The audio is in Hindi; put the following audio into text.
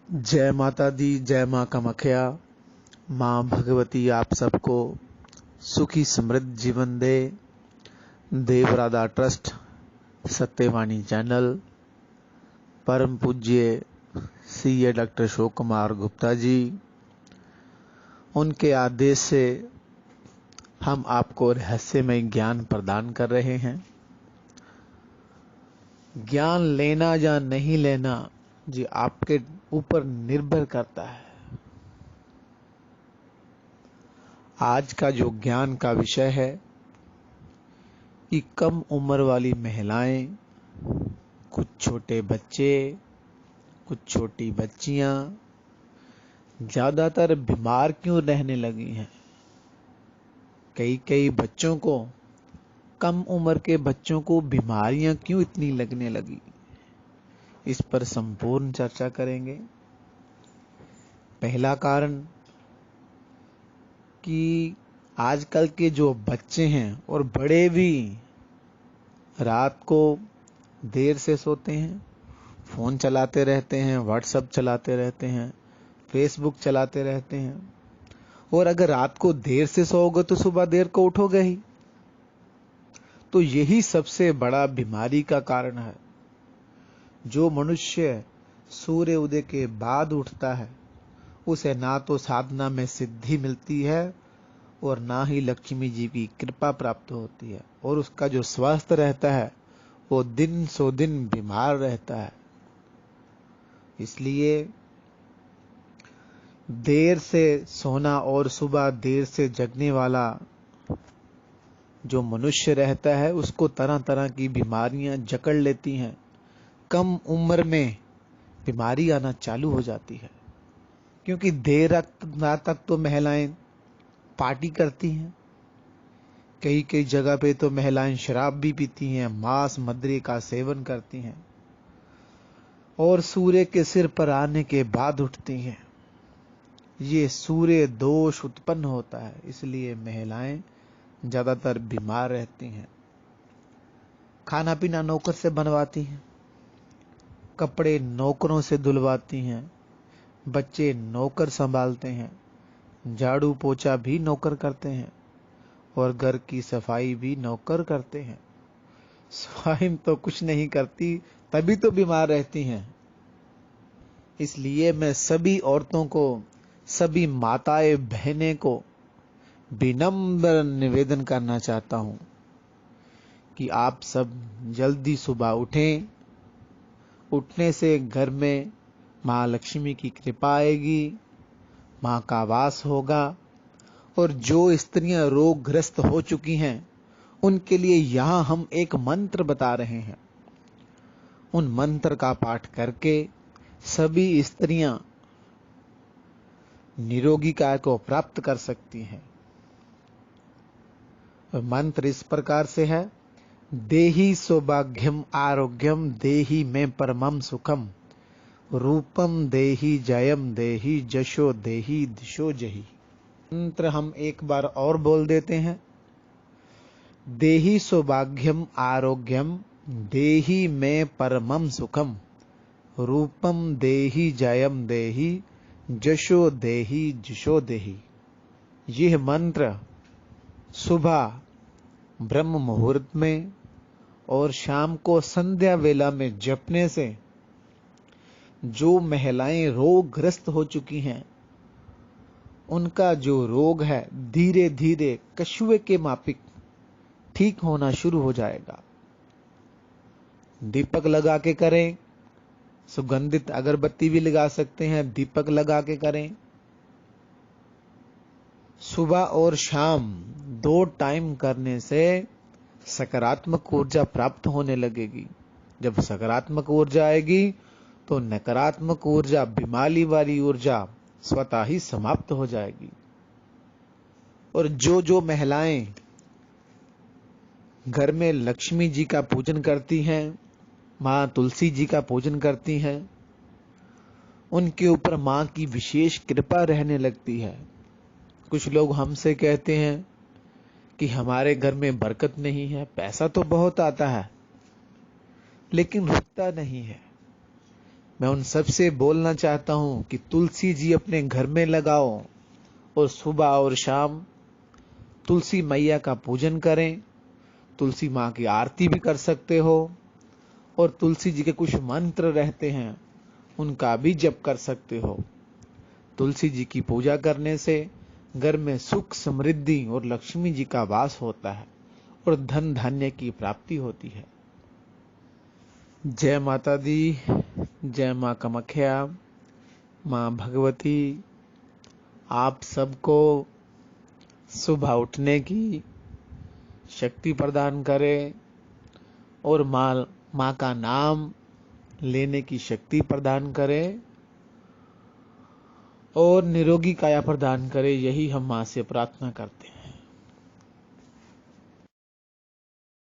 जय माता दी, जय माँ कामाख्या। माँ भगवती आप सबको सुखी समृद्ध जीवन दे। देवराधा ट्रस्ट, सत्यवाणी चैनल, परम पूज्य सीए डॉक्टर अशोक कुमार गुप्ता जी, उनके आदेश से हम आपको रहस्यमय ज्ञान प्रदान कर रहे हैं। ज्ञान लेना या नहीं लेना जी आपके ऊपर निर्भर करता है। आज का जो ज्ञान का विषय है कि कम उम्र वाली महिलाएं, कुछ छोटे बच्चे, कुछ छोटी बच्चियां ज्यादातर बीमार क्यों रहने लगी हैं। कई बच्चों को, कम उम्र के बच्चों को बीमारियां क्यों इतनी लगने लगी, इस पर संपूर्ण चर्चा करेंगे। पहला कारण कि आजकल के जो बच्चे हैं और बड़े भी रात को देर से सोते हैं, फोन चलाते रहते हैं, व्हाट्सएप चलाते रहते हैं, फेसबुक चलाते रहते हैं। और अगर रात को देर से सोओगे तो सुबह देर को उठोगे ही। तो यही सबसे बड़ा बीमारी का कारण है। जो मनुष्य सूर्य उदय के बाद उठता है उसे ना तो साधना में सिद्धि मिलती है और ना ही लक्ष्मी जी की कृपा प्राप्त होती है, और उसका जो स्वास्थ्य रहता है वो दिन सो दिन बीमार रहता है। इसलिए देर से सोना और सुबह देर से जगने वाला जो मनुष्य रहता है उसको तरह तरह की बीमारियां जकड़ लेती हैं। कम उम्र में बीमारी आना चालू हो जाती है, क्योंकि देर रात तक तो महिलाएं पार्टी करती हैं। कई जगह पे तो महिलाएं शराब भी पीती हैं, मांस मदिरा का सेवन करती हैं और सूर्य के सिर पर आने के बाद उठती हैं। ये सूर्य दोष उत्पन्न होता है, इसलिए महिलाएं ज्यादातर बीमार रहती हैं। खाना पीना नौकर से बनवाती हैं, कपड़े नौकरों से धुलवाती हैं, बच्चे नौकर संभालते हैं, झाड़ू पोछा भी नौकर करते हैं और घर की सफाई भी नौकर करते हैं। स्वयं तो कुछ नहीं करती, तभी तो बीमार रहती हैं। इसलिए मैं सभी औरतों को, सभी माताएं बहनें को विनम्र निवेदन करना चाहता हूं कि आप सब जल्दी सुबह उठें। उठने से घर में मां लक्ष्मी की कृपा आएगी, मां का वास होगा। और जो स्त्रियां रोगग्रस्त हो चुकी हैं उनके लिए यहां हम एक मंत्र बता रहे हैं। उन मंत्र का पाठ करके सभी स्त्रियां निरोगी काय को प्राप्त कर सकती हैं। मंत्र इस प्रकार से है: देहि सौभाग्यम आरोग्यम देहि में परमम सुखम, रूपम देहि जयम देहि जशो देहि दिशो जहि। मंत्र हम एक बार और बोल देते हैं। देहि सौभाग्यम आरोग्यम देहि में परमम सुखम, रूपम देहि जयम देहि जशो देहि जिशो देहि। यह मंत्र सुबह ब्रह्म मुहूर्त में और शाम को संध्या वेला में जपने से जो महिलाएं रोगग्रस्त हो चुकी हैं उनका जो रोग है धीरे धीरे कछुए के माफिक ठीक होना शुरू हो जाएगा। दीपक लगा के करें, सुगंधित अगरबत्ती भी लगा सकते हैं, दीपक लगा के करें। सुबह और शाम 2 टाइम करने से सकारात्मक ऊर्जा प्राप्त होने लगेगी। जब सकारात्मक ऊर्जा आएगी तो नकारात्मक ऊर्जा, बीमारी वाली ऊर्जा स्वतः ही समाप्त हो जाएगी। और जो महिलाएं घर में लक्ष्मी जी का पूजन करती हैं, मां तुलसी जी का पूजन करती हैं, उनके ऊपर मां की विशेष कृपा रहने लगती है। कुछ लोग हमसे कहते हैं कि हमारे घर में बरकत नहीं है, पैसा तो बहुत आता है लेकिन रुकता नहीं है। मैं उन सबसे बोलना चाहता हूं कि तुलसी जी अपने घर में लगाओ और सुबह और शाम तुलसी मैया का पूजन करें। तुलसी माँ की आरती भी कर सकते हो और तुलसी जी के कुछ मंत्र रहते हैं उनका भी जप कर सकते हो। तुलसी जी की पूजा करने से घर में सुख समृद्धि और लक्ष्मी जी का वास होता है और धन धान्य की प्राप्ति होती है। जय माता दी, जय मां कामाख्या, मां भगवती आप सबको सुबह उठने की शक्ति प्रदान करे और मां का नाम लेने की शक्ति प्रदान करे और निरोगी काया प्रदान करे। यही हम मां से प्रार्थना करते हैं।